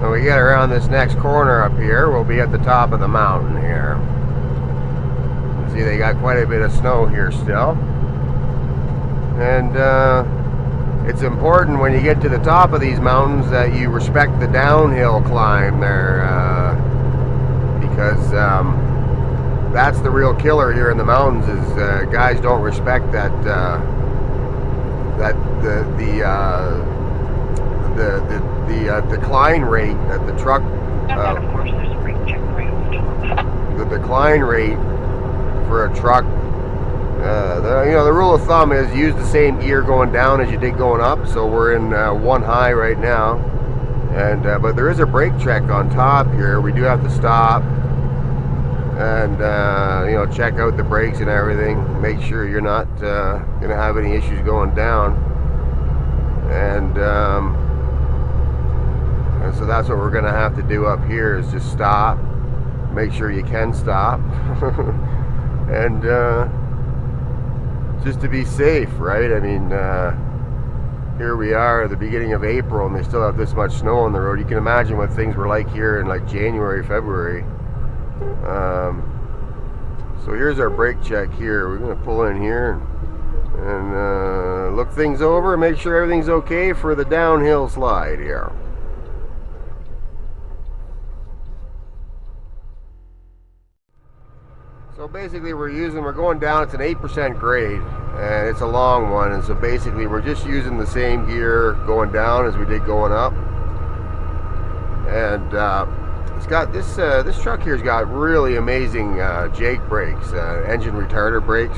When we get around this next corner up here, we'll be at the top of the mountain here. See, they got quite a bit of snow here still. And it's important when you get to the top of these mountains that you respect the downhill climb there, because that's the real killer here in the mountains. Is guys don't respect that the decline rate that the truck. And of course, there's a brake check right over top. The decline rate for a truck. The rule of thumb is use the same gear going down as you did going up. So we're in one high right now, and but there is a brake check on top here. We do have to stop and check out the brakes and everything. Make sure you're not going to have any issues going down, and so that's what we're going to have to do up here is just stop. Make sure you can stop, and just to be safe, right? I mean, here we are at the beginning of April and they still have this much snow on the road. You can imagine what things were like here in like January, February. So here's our brake check here. We're going to pull in here and look things over and make sure everything's okay for the downhill slide here. So basically we're going down, it's an 8% grade and it's a long one, and so basically we're just using the same gear going down as we did going up. And it's got this truck here's got really amazing Jake brakes, engine retarder brakes,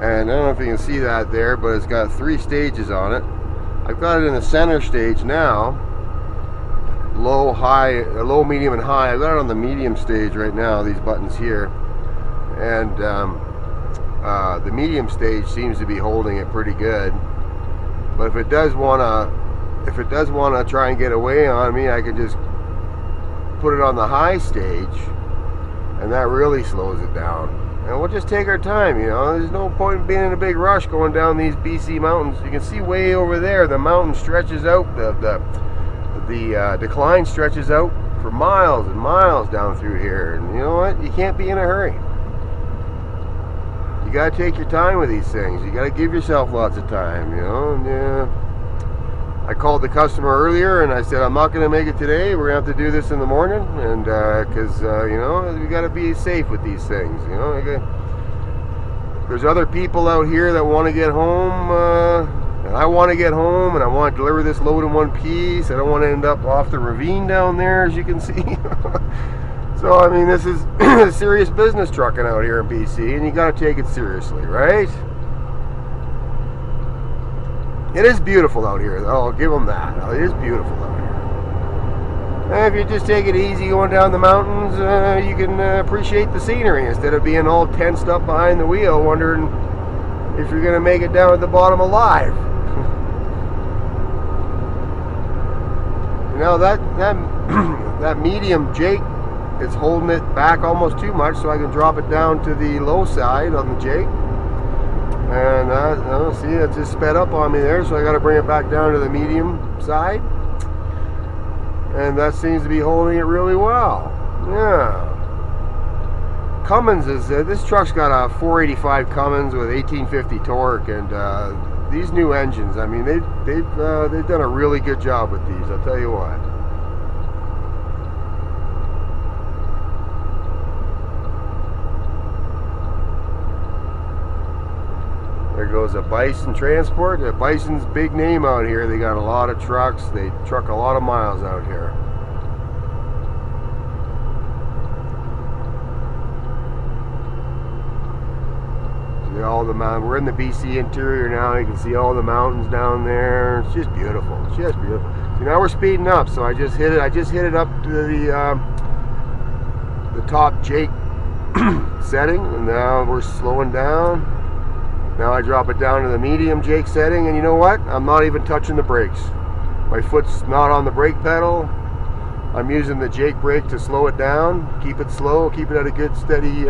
and I don't know if you can see that there, but it's got 3 stages on it. I've got it in the center stage now, low, medium, and high. I've got it on the medium stage right now, these buttons here. And the medium stage seems to be holding it pretty good. But if it does wanna try and get away on me, I can just put it on the high stage, and that really slows it down. And we'll just take our time, There's no point in being in a big rush going down these BC mountains. You can see way over there, the mountain stretches out, the decline stretches out for miles and miles down through here. And you know what? You can't be in a hurry. You gotta take your time with these things. You gotta give yourself lots of time, And, I called the customer earlier and I said, I'm not gonna make it today. We're gonna have to do this in the morning, and because we gotta be safe with these things. There's other people out here that want to get home, and I want to get home, and I want to deliver this load in one piece. I don't want to end up off the ravine down there, as you can see. So, I mean, this is serious business trucking out here in BC, and you got to take it seriously, right? It is beautiful out here, though. I'll give them that. It is beautiful out here. And if you just take it easy going down the mountains, you can appreciate the scenery instead of being all tensed up behind the wheel, wondering if you're going to make it down at the bottom alive. That medium Jake, it's holding it back almost too much, so I can drop it down to the low side on the Jake. And see, it just sped up on me there, so I got to bring it back down to the medium side. And that seems to be holding it really well. Yeah. Cummins is this truck's got a 485 Cummins with 1850 torque, and these new engines, I mean, they've done a really good job with these. I'll tell you what. There goes a Bison Transport. Bison's big name out here. They got a lot of trucks. They truck a lot of miles out here. See all the mountains. We're in the BC interior now. You can see all the mountains down there. It's just beautiful. It's just beautiful. See, now we're speeding up. So I just hit it up to the top Jake setting, and now we're slowing down. Now I drop it down to the medium Jake setting, and you know what? I'm not even touching the brakes. My foot's not on the brake pedal. I'm using the Jake brake to slow it down, keep it slow, keep it at a good steady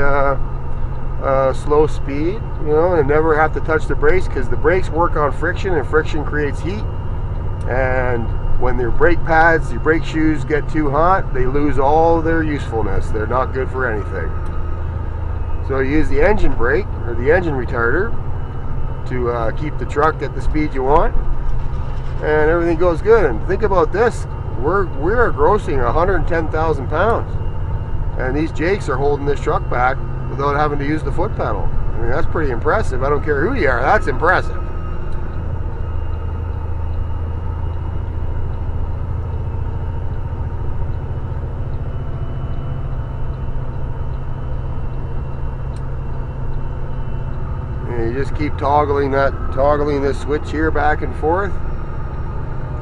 slow speed, and never have to touch the brakes, because the brakes work on friction, and friction creates heat. And when their brake pads, your brake shoes get too hot, they lose all their usefulness. They're not good for anything. So you use the engine brake or the engine retarder to keep the truck at the speed you want, and everything goes good. And think about this: we're grossing 110,000 pounds, and these Jakes are holding this truck back without having to use the foot pedal. I mean, that's pretty impressive. I don't care who you are, that's impressive. And you just keep toggling this switch here back and forth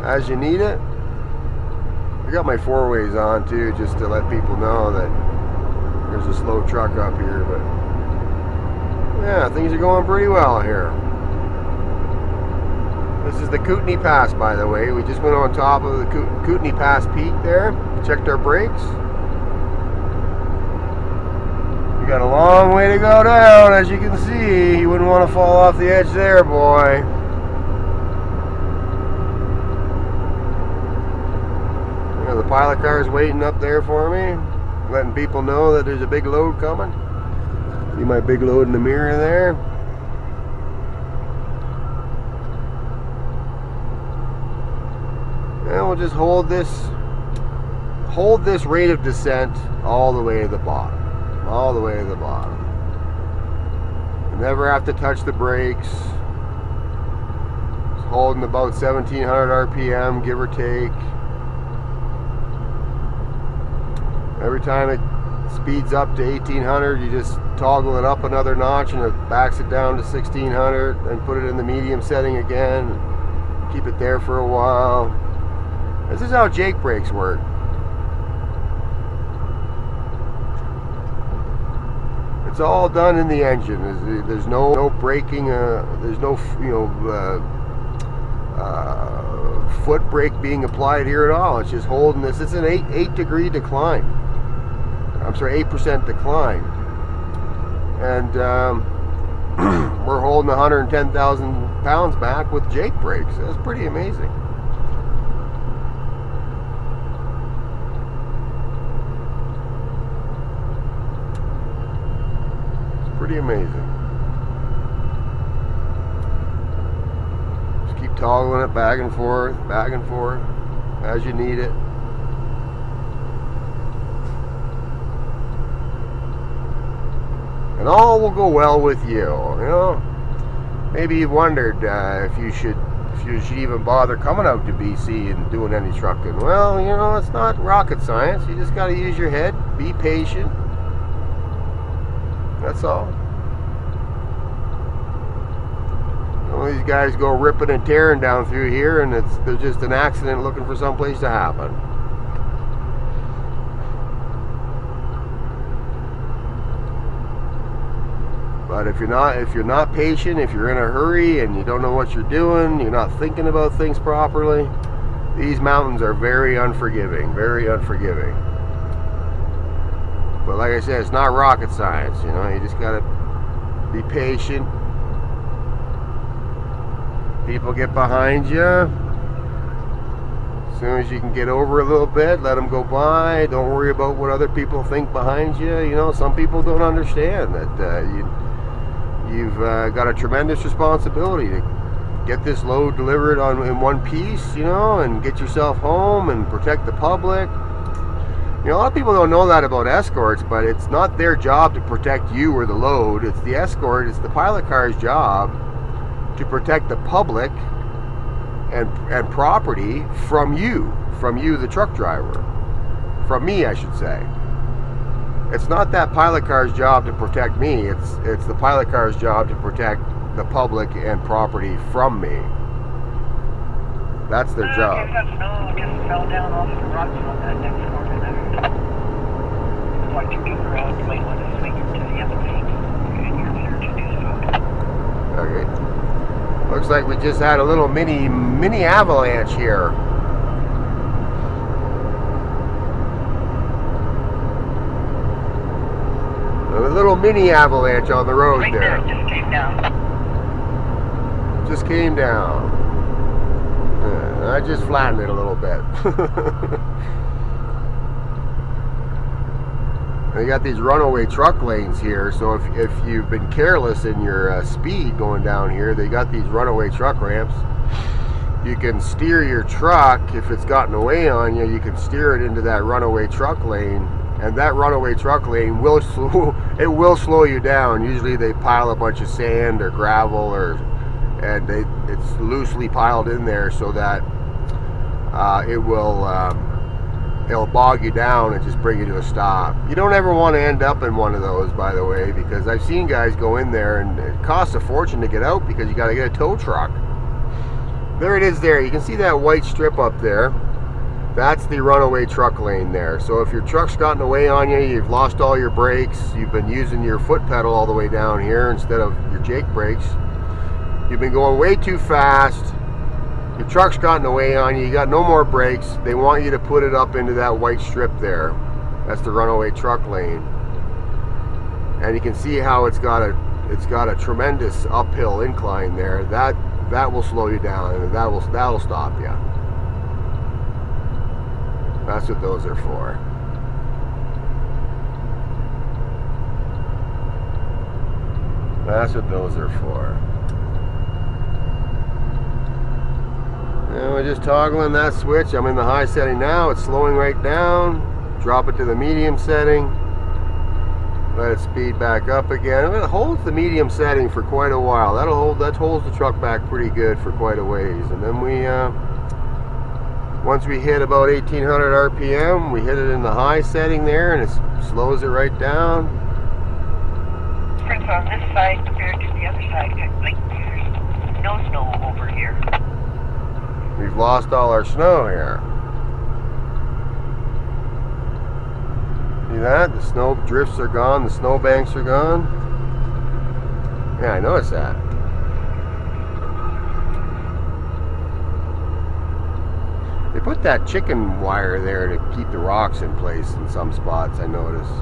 as you need it. I got my 4-ways on too, just to let people know that there's a slow truck up here, but yeah, things are going pretty well here. This is the Kootenai Pass, by the way. We just went on top of the Kootenai Pass peak there, checked our brakes. We got a long way to go down, as you can see. You wouldn't want to fall off the edge there, boy. You know, the pilot car is waiting up there for me, letting people know that there's a big load coming. See my big load in the mirror there? And we'll just hold this rate of descent all the way to the bottom. All the way to the bottom. You never have to touch the brakes. It's holding about 1700 RPM, give or take. Every time it speeds up to 1800, you just toggle it up another notch and it backs it down to 1600, and put it in the medium setting again. Keep it there for a while. This is how Jake brakes work. It's all done in the engine. There's no braking. There's no foot brake being applied here at all. It's just holding this. It's an 8-degree decline. I'm sorry, 8% decline, and we're holding 110,000 pounds back with Jake brakes. That's pretty amazing. Pretty amazing. Just keep toggling it back and forth as you need it. And all will go well with you. You know, maybe you've wondered if you should even bother coming out to BC and doing any trucking. Well, you know, it's not rocket science. You just got to use your head, be patient. That's all. All these guys go ripping and tearing down through here, and they're just an accident looking for someplace to happen. But if you're not patient, if you're in a hurry and you don't know what you're doing, you're not thinking about things properly, these mountains are very unforgiving, very unforgiving. But like I said, it's not rocket science, you know. You just gotta be patient. People get behind you. As soon as you can get over a little bit, let them go by. Don't worry about what other people think behind you. You know, some people don't understand that you've got a tremendous responsibility to get this load delivered in one piece, you know, and get yourself home and protect the public. You know, a lot of people don't know that about escorts, but it's not their job to protect you or the load. It's the escort, it's the pilot car's job to protect the public and property from you, the truck driver. From me, I should say. It's not that pilot car's job to protect me. It's the pilot car's job to protect the public and property from me. That's their job. I guess that snow just fell down off the rocks on that next corner there. It's like you're getting around, you might want to swing to the other lane, and you're there to do so. Okay. Looks like we just had a little mini avalanche here. A little mini avalanche on the road Right there. It just came down. Just came down. I just flattened it a little bit. They got these runaway truck lanes here, so if you've been careless in your speed going down here, they got these runaway truck ramps. You can steer your truck. If it's gotten away on you, you can steer it into that runaway truck lane, and that runaway truck lane will slow you down. Usually they pile a bunch of sand or gravel, and it's loosely piled in there so that it'll bog you down and just bring you to a stop. You don't ever want to end up in one of those, by the way, because I've seen guys go in there and it costs a fortune to get out because you got to get a tow truck. There it is there. You can see that white strip up there. That's the runaway truck lane there. So if your truck's gotten away on you, you've lost all your brakes, you've been using your foot pedal all the way down here instead of your Jake brakes, you've been going way too fast, your truck's gotten away on you, you got no more brakes, they want you to put it up into that white strip there. That's the runaway truck lane. And you can see how it's got a tremendous uphill incline there. That will slow you down, and that'll stop you. That's what those are for. That's what those are for. And we're just toggling that switch. I'm in the high setting now. It's slowing right down. Drop it to the medium setting. Let it speed back up again. It holds the medium setting for quite a while. That holds the truck back pretty good for quite a ways. And then once we hit about 1800 RPM, we hit it in the high setting there, and it slows it right down. Difference on this side compared to the other side. Like there's no snow over here. We've lost all our snow here. See that? The snow drifts are gone, the snow banks are gone. Yeah, I noticed that. They put that chicken wire there to keep the rocks in place in some spots, I noticed.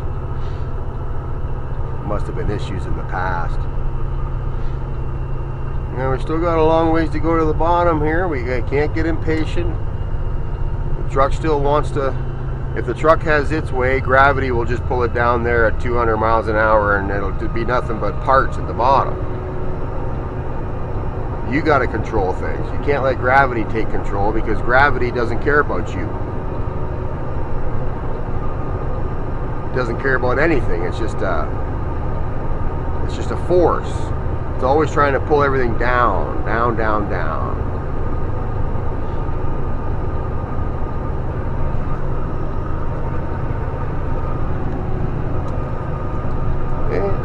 Must have been issues in the past. Now we still got a long ways to go to the bottom here. We can't get impatient. The truck still wants to, if the truck has its way, gravity will just pull it down there at 200 miles an hour, and it'll be nothing but parts at the bottom. You got to control things. You can't let gravity take control, because gravity doesn't care about you. It doesn't care about anything. It's just a force. It's always trying to pull everything down, down, down, down.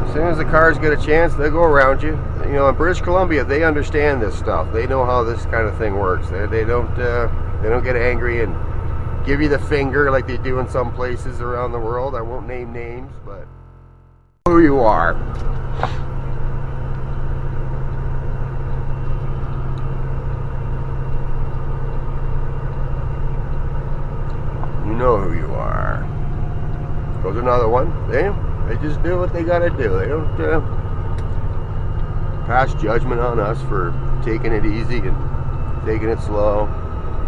As soon as the cars get a chance, they'll go around you. You know, in British Columbia, they understand this stuff. They know how this kind of thing works. They don't get angry and give you the finger like they do in some places around the world. I won't name names, but who you are. You know who you are. Goes another one. They just do what they gotta do. They don't pass judgment on us for taking it easy and taking it slow.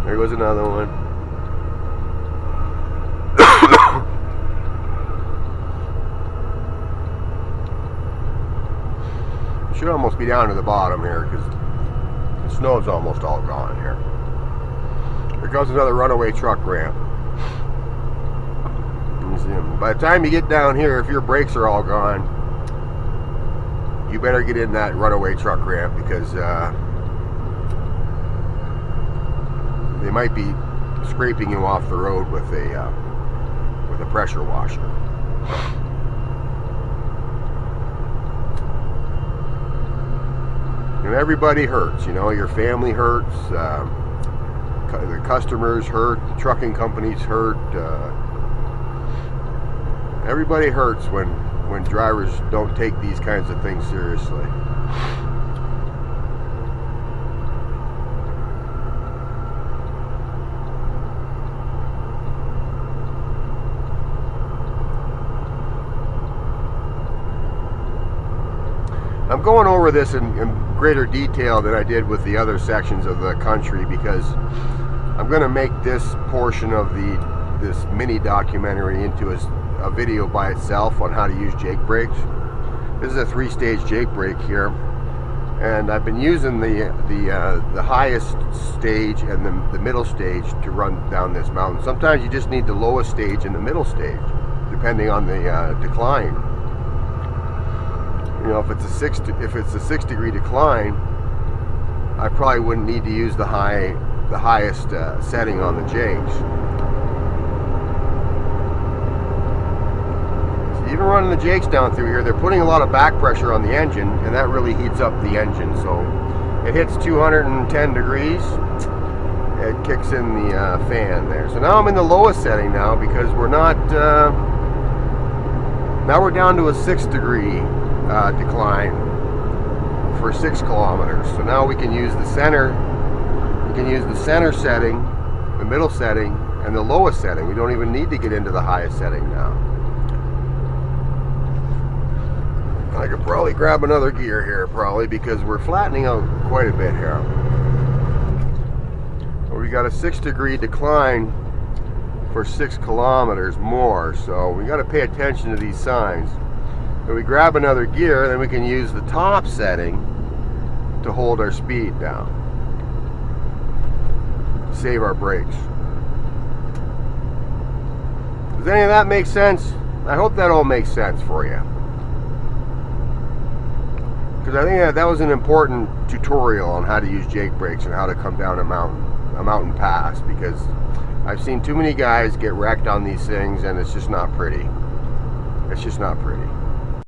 There goes another one. Should almost be down to the bottom here, because the snow's almost all gone here. Here comes another runaway truck ramp. By the time you get down here, if your brakes are all gone, you better get in that runaway truck ramp, because they might be scraping you off the road with a pressure washer. And everybody hurts, you know. Your family hurts, the customers hurt, the trucking companies hurt. Everybody hurts when drivers don't take these kinds of things seriously. I'm going over this in greater detail than I did with the other sections of the country, because I'm going to make this portion of this mini documentary into a video by itself on how to use Jake brakes. This is a 3-stage Jake brake here, and I've been using the highest stage and the middle stage to run down this mountain. Sometimes you just need the lowest stage and the middle stage, depending on the decline. You know, if it's a 6-degree decline, I probably wouldn't need to use the highest setting on the Jakes. So even running the Jakes down through here, they're putting a lot of back pressure on the engine, and that really heats up the engine. So it hits 210 degrees, it kicks in the fan there. So now I'm in the lowest setting now, because we're not. Now we're down to a 6-degree decline for 6 kilometers. So now we can use the center. We can use the center setting, the middle setting, and the lowest setting. We don't even need to get into the highest setting now. I could probably grab another gear here, probably, because we're flattening out quite a bit here. We got a 6-degree decline for 6 kilometers more, so we got to pay attention to these signs. When we grab another gear, then we can use the top setting to hold our speed down, save our brakes. Does any of that make sense? I hope that all makes sense for you, because I think that was an important tutorial on how to use Jake brakes and how to come down a mountain pass, because I've seen too many guys get wrecked on these things, and it's just not pretty. It's just not pretty.